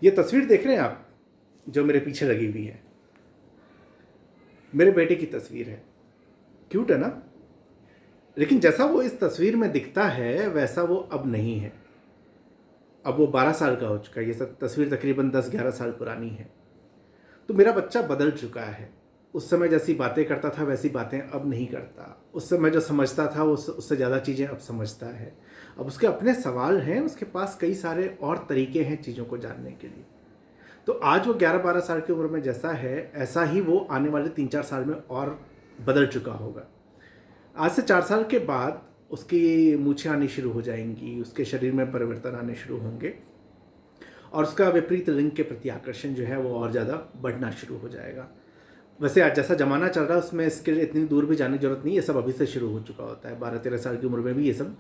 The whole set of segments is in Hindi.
ये तस्वीर देख रहे हैं आप जो मेरे पीछे लगी हुई है, मेरे बेटे की तस्वीर है। क्यूट है ना? लेकिन जैसा वो इस तस्वीर में दिखता है वैसा वो अब नहीं है। अब वो 12 साल का हो चुका है। ये सब तस्वीर तकरीबन 10-11 साल पुरानी है। तो मेरा बच्चा बदल चुका है। उस समय जैसी बातें करता था वैसी बातें अब नहीं करता। उस समय जो समझता था उससे ज़्यादा चीज़ें अब समझता है। अब उसके अपने सवाल हैं, उसके पास कई सारे और तरीके हैं चीज़ों को जानने के लिए। तो आज वो 11-12 साल की उम्र में जैसा है ऐसा ही वो आने वाले 3-4 साल में और बदल चुका होगा। आज से 4 साल के बाद उसकी मूछें आनी शुरू हो जाएंगी, उसके शरीर में परिवर्तन आने शुरू होंगे और उसका विपरीत लिंग के प्रति आकर्षण जो है वो और ज़्यादा बढ़ना शुरू हो जाएगा। वैसे आज जैसा ज़माना चल रहा है उसमें इसके लिए इतनी दूर भी जाने की जरूरत नहीं, ये सब अभी से शुरू हो चुका होता है। 12-13 साल की उम्र में भी ये सब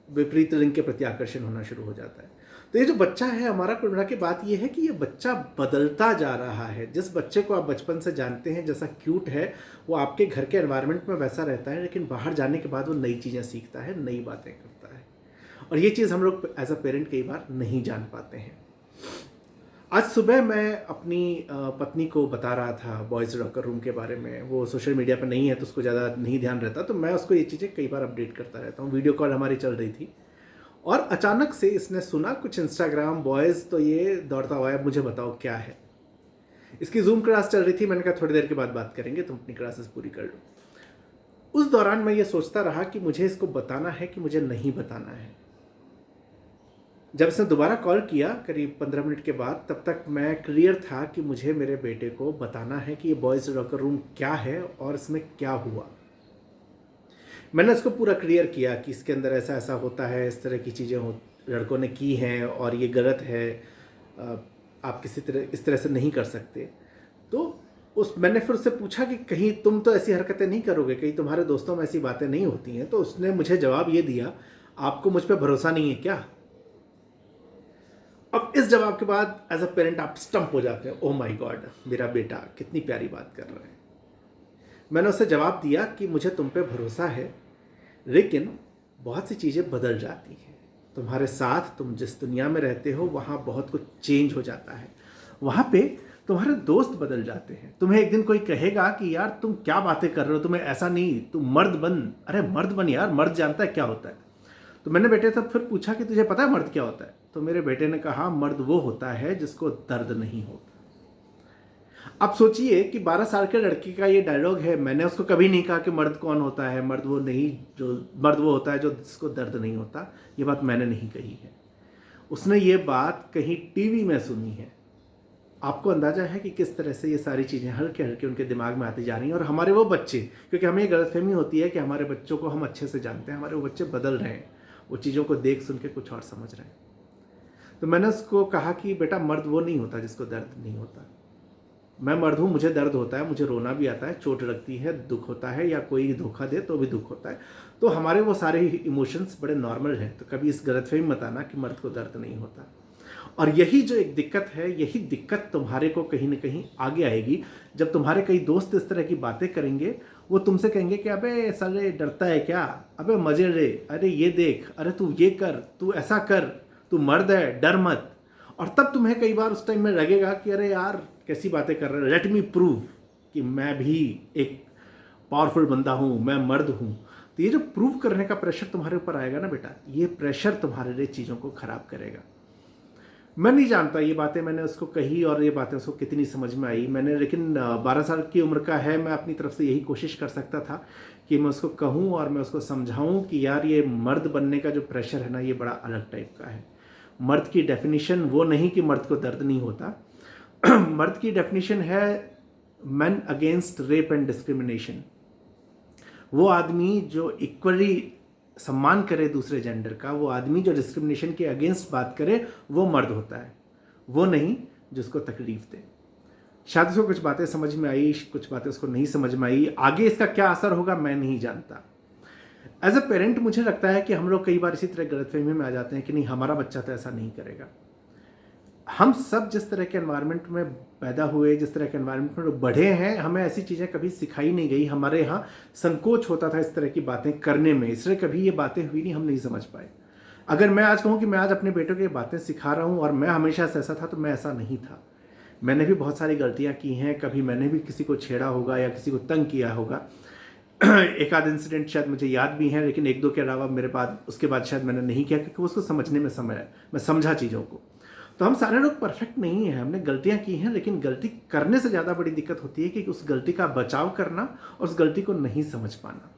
विपरीत लिंग के प्रति आकर्षण होना शुरू हो जाता है। तो ये जो बच्चा है हमारा, कुल मिला के बात ये है कि ये बच्चा बदलता जा रहा है। जिस बच्चे को आप बचपन से जानते हैं, जैसा क्यूट है, वो आपके घर के एनवायरनमेंट में वैसा रहता है, लेकिन बाहर जाने के बाद वो नई चीज़ें सीखता है, नई बातें करता है। और ये चीज़ हम लोग एज अ पेरेंट कई बार नहीं जान पाते हैं। आज सुबह मैं अपनी पत्नी को बता रहा था बॉयज़ लॉकर रूम के बारे में। वो सोशल मीडिया पर नहीं है तो उसको ज़्यादा नहीं ध्यान रहता, तो मैं उसको ये चीज़ें कई बार अपडेट करता रहता हूँ। वीडियो कॉल हमारी चल रही थी और अचानक से इसने सुना कुछ इंस्टाग्राम बॉयज़, तो ये दौड़ता हुआ है, मुझे बताओ क्या है। इसकी जूम क्लास चल रही थी। मैंने कहा थोड़ी देर के बाद बात करेंगे, तुम अपनी क्लासेस पूरी कर लो। उस दौरान मैं ये सोचता रहा कि मुझे इसको बताना है कि मुझे नहीं बताना है। जब इसने दोबारा कॉल किया करीब 15 मिनट के बाद, तब तक मैं क्लियर था कि मुझे मेरे बेटे को बताना है कि ये बॉयज़ लॉकर रूम क्या है और इसमें क्या हुआ। मैंने इसको पूरा क्लियर किया कि इसके अंदर ऐसा ऐसा होता है, इस तरह की चीज़ें लड़कों ने की हैं और ये गलत है, आप किसी तरह इस तरह से नहीं कर सकते। तो मैंने फिर उससे पूछा कि कहीं तुम तो ऐसी हरकतें नहीं करोगे, कहीं तुम्हारे दोस्तों में ऐसी बातें नहीं होती हैं? तो उसने मुझे जवाब ये दिया, आपको मुझ पर भरोसा नहीं है क्या? अब इस जवाब के बाद एज अ पेरेंट आप स्टम्प हो जाते हैं। ओह माय गॉड, मेरा बेटा कितनी प्यारी बात कर रहा है। मैंने उससे जवाब दिया कि मुझे तुम पे भरोसा है, लेकिन बहुत सी चीज़ें बदल जाती हैं। तुम्हारे साथ तुम जिस दुनिया में रहते हो वहाँ बहुत कुछ चेंज हो जाता है। वहाँ पे तुम्हारे दोस्त बदल जाते हैं। तुम्हें एक दिन कोई कहेगा कि यार तुम क्या बातें कर रहे हो, तुम्हें ऐसा नहीं, तुम मर्द बन। अरे मर्द बन यार, मर्द जानता है क्या होता है। तो मैंने बेटे से फिर पूछा कि तुझे पता है मर्द क्या होता है? तो मेरे बेटे ने कहा, मर्द वो होता है जिसको दर्द नहीं होता। अब सोचिए कि 12 साल के लड़के का ये डायलॉग है। मैंने उसको कभी नहीं कहा कि मर्द कौन होता है, मर्द वो नहीं, जो मर्द वो होता है जो जिसको दर्द नहीं होता। ये बात मैंने नहीं कही है, उसने ये बात कहीं टीवी में सुनी है। आपको अंदाजा है कि किस तरह से ये सारी चीज़ें हल्के हल्के उनके दिमाग में आती जा रही हैं। और हमारे वो बच्चे, क्योंकि हमें ये गलतफहमी होती है कि हमारे बच्चों को हम अच्छे से जानते हैं, हमारे वो बच्चे बदल रहे हैं, वो चीज़ों को देख सुन के कुछ और समझ रहे हैं। तो मैंने उसको कहा कि बेटा मर्द वो नहीं होता जिसको दर्द नहीं होता। मैं मर्द हूँ, मुझे दर्द होता है, मुझे रोना भी आता है, चोट लगती है, दुख होता है, या कोई धोखा दे तो भी दुख होता है। तो हमारे वो सारे इमोशंस बड़े नॉर्मल हैं। तो कभी इस गलतफहमी मत आना कि मर्द को दर्द नहीं होता। और यही जो एक दिक्कत है, यही दिक्कत तुम्हारे को कहीं ना कहीं आगे आएगी जब तुम्हारे कई दोस्त इस तरह की बातें करेंगे। वो तुमसे कहेंगे कि अबे साले डरता है क्या, अबे मजे ले, अरे ये देख, अरे तू ये कर, तू ऐसा कर, तू मर्द है, डर मत। और तब तुम्हें कई बार उस टाइम में लगेगा कि अरे यार कैसी बातें कर रहे हैं, लेट मी प्रूव कि मैं भी एक पावरफुल बंदा हूँ, मैं मर्द हूँ। तो ये जो प्रूव करने का प्रेशर तुम्हारे ऊपर आएगा ना बेटा, ये प्रेशर तुम्हारे लिए चीज़ों को खराब करेगा। मैं नहीं जानता ये बातें मैंने उसको कही और ये बातें उसको कितनी समझ में आई मैंने, लेकिन 12 साल की उम्र का है। मैं अपनी तरफ से यही कोशिश कर सकता था कि मैं उसको कहूँ और मैं उसको समझाऊँ कि यार ये मर्द बनने का जो प्रेशर है ना, ये बड़ा अलग टाइप का है। मर्द की डेफिनेशन वो नहीं कि मर्द को दर्द नहीं होता। मर्द की डेफिनेशन है man against rape and discrimination. वो आदमी जो इक्वली सम्मान करे दूसरे जेंडर का, वो आदमी जो डिस्क्रिमिनेशन के अगेंस्ट बात करे, वो मर्द होता है, वो नहीं जिसको तकलीफ दे। शायद उसको कुछ बातें समझ में आई, कुछ बातें उसको नहीं समझ में आई। आगे इसका क्या असर होगा मैं नहीं जानता। एज अ पेरेंट मुझे लगता है कि हम लोग कई बार इसी तरह गलतफहमी में आ जाते हैं कि नहीं हमारा बच्चा तो ऐसा नहीं करेगा। हम सब जिस तरह के एनवायरनमेंट में पैदा हुए, जिस तरह के एनवायरनमेंट में बढ़े हैं, हमें ऐसी चीज़ें कभी सिखाई नहीं गई। हमारे यहाँ संकोच होता था इस तरह की बातें करने में, इसलिए कभी ये बातें हुई नहीं, हम नहीं समझ पाए। अगर मैं आज कहूँ कि मैं आज अपने बेटों को ये बातें सिखा रहा हूँ और मैं हमेशा से ऐसा था, तो मैं ऐसा नहीं था। मैंने भी बहुत सारी गलतियाँ की हैं, कभी मैंने भी किसी को छेड़ा होगा या किसी को तंग किया होगा। एक आध इंसिडेंट शायद मुझे याद भी हैं, लेकिन एक दो के अलावा मेरे बाद उसके बाद शायद मैंने नहीं किया, क्योंकि उसको समझने में समय है, मैं समझा चीज़ों को। तो हम सारे लोग परफेक्ट नहीं हैं, हमने गलतियां की हैं, लेकिन गलती करने से ज़्यादा बड़ी दिक्कत होती है कि उस गलती का बचाव करना और उस गलती को नहीं समझ पाना।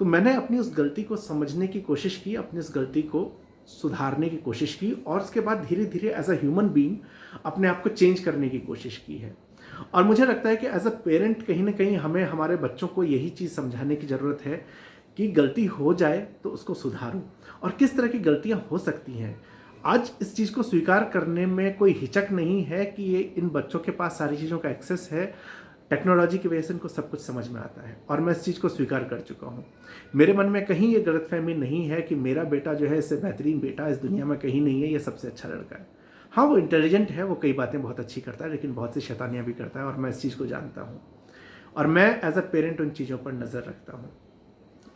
तो मैंने अपनी उस गलती को समझने की कोशिश की, अपनी उस गलती को सुधारने की कोशिश की, और उसके बाद धीरे धीरे एज अ ह्यूमन बीइंग अपने आप को चेंज करने की कोशिश की है। और मुझे लगता है कि एज अ पेरेंट कहीं ना कहीं हमें हमारे बच्चों को यही चीज़ समझाने की ज़रूरत है कि गलती हो जाए तो उसको सुधारो, और किस तरह की गलतियां हो सकती हैं। आज इस चीज़ को स्वीकार करने में कोई हिचक नहीं है कि ये इन बच्चों के पास सारी चीज़ों का एक्सेस है, टेक्नोलॉजी की वजह से इनको सब कुछ समझ में आता है, और मैं इस चीज़ को स्वीकार कर चुका हूँ। मेरे मन में कहीं ये गलतफहमी नहीं है कि मेरा बेटा जो है इससे बेहतरीन बेटा इस दुनिया में कहीं नहीं है, ये सबसे अच्छा लड़का है। हाँ, वो इंटेलिजेंट है, वो कई बातें बहुत अच्छी करता है, लेकिन बहुत सी शैतानियाँ भी करता है, और मैं इस चीज़ को जानता हूँ। और मैं एज अ पेरेंट उन चीज़ों पर नज़र रखता हूँ।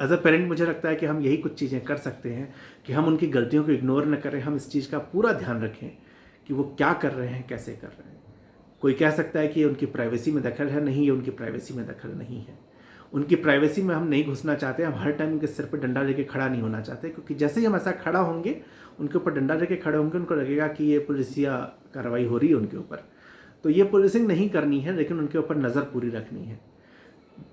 एज अ पेरेंट मुझे लगता है कि हम यही कुछ चीज़ें कर सकते हैं कि हम उनकी गलतियों को इग्नोर न करें, हम इस चीज़ का पूरा ध्यान रखें कि वो क्या कर रहे हैं, कैसे कर रहे हैं। कोई कह सकता है कि ये उनकी प्राइवेसी में दखल है, नहीं, ये उनकी प्राइवेसी में दखल नहीं है। उनकी प्राइवेसी में हम नहीं घुसना चाहते, हम हर टाइम उनके सिर पर डंडा लेके खड़ा नहीं होना चाहते, क्योंकि जैसे ही हम ऐसा खड़ा होंगे, उनके ऊपर डंडा लेके खड़े होंगे, उनको लगेगा कि ये पुलिसिया कार्रवाई हो रही है उनके ऊपर। तो ये पुलिसिंग नहीं करनी है, लेकिन उनके ऊपर नज़र पूरी रखनी है,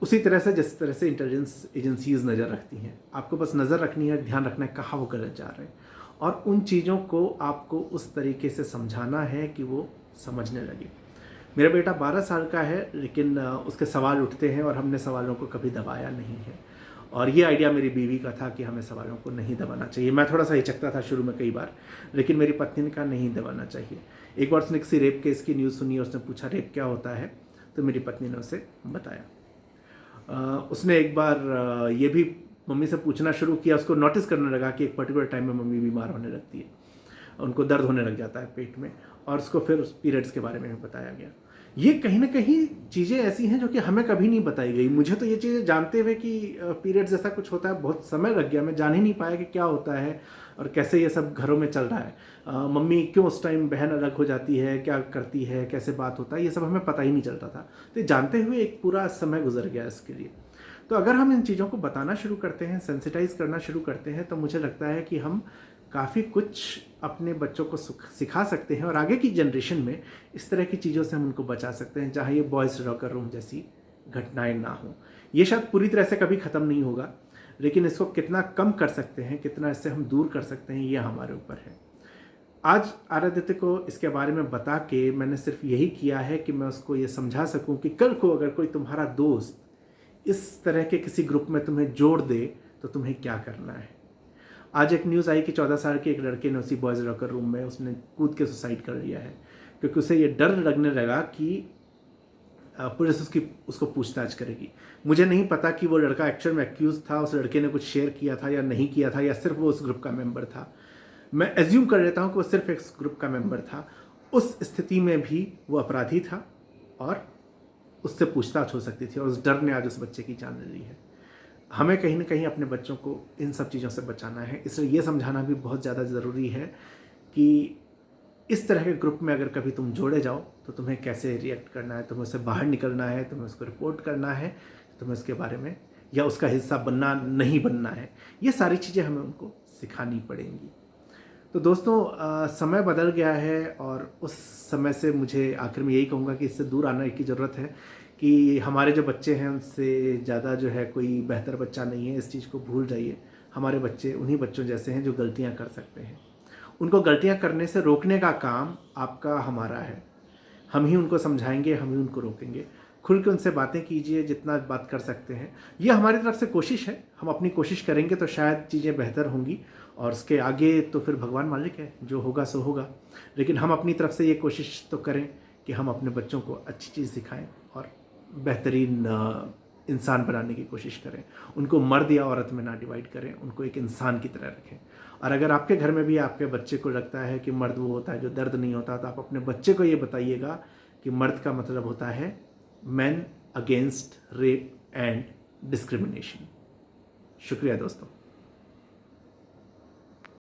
उसी तरह से जिस तरह से इंटेलिजेंस एजेंसीज नज़र रखती हैं। आपको बस नज़र रखनी है, ध्यान रखना है कहाँ वो गलत जा रहे हैं, और उन चीज़ों को आपको उस तरीके से समझाना है कि वो समझने लगे। मेरा बेटा 12 साल का है, लेकिन उसके सवाल उठते हैं, और हमने सवालों को कभी दबाया नहीं है। और ये आइडिया मेरी बीवी का था कि हमें सवालों को नहीं दबाना चाहिए। मैं थोड़ा सा हिचकता था शुरू में कई बार, लेकिन मेरी पत्नी ने कहा नहीं दबाना चाहिए। एक बार उसने किसी रेप केस की न्यूज़ सुनी और उसने पूछा रेप क्या होता है, तो मेरी पत्नी ने उसे बताया। उसने एक बार ये भी मम्मी से पूछना शुरू किया, उसको नोटिस करने लगा कि एक पर्टिकुलर टाइम में मम्मी बीमार होने लगती है, उनको दर्द होने लग जाता है पेट में, और उसको फिर उस पीरियड्स के बारे में भी बताया गया। ये कहीं ना कहीं चीज़ें ऐसी हैं जो कि हमें कभी नहीं बताई गई। मुझे तो ये चीज़ें जानते हुए कि पीरियड्स जैसा कुछ होता है बहुत समय लग गया, मैं जान ही नहीं पाया कि क्या होता है और कैसे ये सब घरों में चल रहा है। मम्मी क्यों उस टाइम बहन अलग हो जाती है, क्या करती है, कैसे बात होता है, ये सब हमें पता ही नहीं चलता था। तो जानते हुए एक पूरा समय गुजर गया इसके लिए। तो अगर हम इन चीज़ों को बताना शुरू करते हैं, सेंसिटाइज करना शुरू करते हैं, तो मुझे लगता है कि हम काफ़ी कुछ अपने बच्चों को सिखा सकते हैं, और आगे की जनरेशन में इस तरह की चीज़ों से हम उनको बचा सकते हैं, जहाँ ये बॉयज़ लॉकर रूम जैसी घटनाएं ना हो। ये शायद पूरी तरह से कभी ख़त्म नहीं होगा, लेकिन इसको कितना कम कर सकते हैं, कितना इससे हम दूर कर सकते हैं, ये हमारे ऊपर है। आज आराध्य को इसके बारे में बता के मैंने सिर्फ यही किया है कि मैं उसको ये समझा सकूं कि कल को अगर कोई तुम्हारा दोस्त इस तरह के किसी ग्रुप में तुम्हें जोड़ दे तो तुम्हें क्या करना है। आज एक न्यूज़ आई कि 14 साल के एक लड़के ने उसी बॉयज़ लॉकर रूम में उसने कूद के सुसाइड कर लिया है, क्योंकि उसे ये डर लगने लगा कि पुलिस उसको पूछताछ करेगी। मुझे नहीं पता कि वो लड़का एक्चुअल में एक्यूज था, उस लड़के ने कुछ शेयर किया था या नहीं किया था, या सिर्फ वो उस ग्रुप का मेंबर था। मैं एज्यूम कर लेता हूँ कि वो सिर्फ एक ग्रुप का मेंबर था। उस स्थिति में भी वो अपराधी था और उससे पूछताछ हो सकती थी, और उस डर ने आज उस बच्चे की जान ले ली है। हमें कहीं ना कहीं अपने बच्चों को इन सब चीज़ों से बचाना है, इसलिए ये समझाना भी बहुत ज़्यादा ज़रूरी है कि इस तरह के ग्रुप में अगर कभी तुम जोड़े जाओ तो तुम्हें कैसे रिएक्ट करना है, तुम्हें उससे बाहर निकलना है, तुम्हें उसको रिपोर्ट करना है, तुम्हें उसके बारे में या उसका हिस्सा बनना नहीं बनना है। ये सारी चीज़ें हमें उनको सिखानी पड़ेंगी। तो दोस्तों, समय बदल गया है, और उस समय से मुझे आखिर में यही कहूँगा कि इससे दूर आने की ज़रूरत है कि हमारे जो बच्चे हैं उनसे ज़्यादा जो है कोई बेहतर बच्चा नहीं है। इस चीज़ को भूल जाइए। हमारे बच्चे उन्हीं बच्चों जैसे हैं जो गलतियाँ कर सकते हैं। उनको गलतियाँ करने से रोकने का काम आपका हमारा है। हम ही उनको समझाएंगे, हम ही उनको रोकेंगे। खुल के उनसे बातें कीजिए जितना बात कर सकते हैं। ये हमारी तरफ से कोशिश है, हम अपनी कोशिश करेंगे तो शायद चीज़ें बेहतर होंगी, और उसके आगे तो फिर भगवान मालिक है, जो होगा सो होगा। लेकिन हम अपनी तरफ से ये कोशिश तो करें कि हम अपने बच्चों को अच्छी चीज़ सिखाएं और बेहतरीन इंसान बनाने की कोशिश करें। उनको मर्द या औरत में ना डिवाइड करें, उनको एक इंसान की तरह रखें। और अगर आपके घर में भी आपके बच्चे को लगता है कि मर्द वो होता है जो दर्द नहीं होता, तो आप अपने बच्चे को ये बताइएगा कि मर्द का मतलब होता है man against rape and discrimination. शुक्रिया दोस्तों।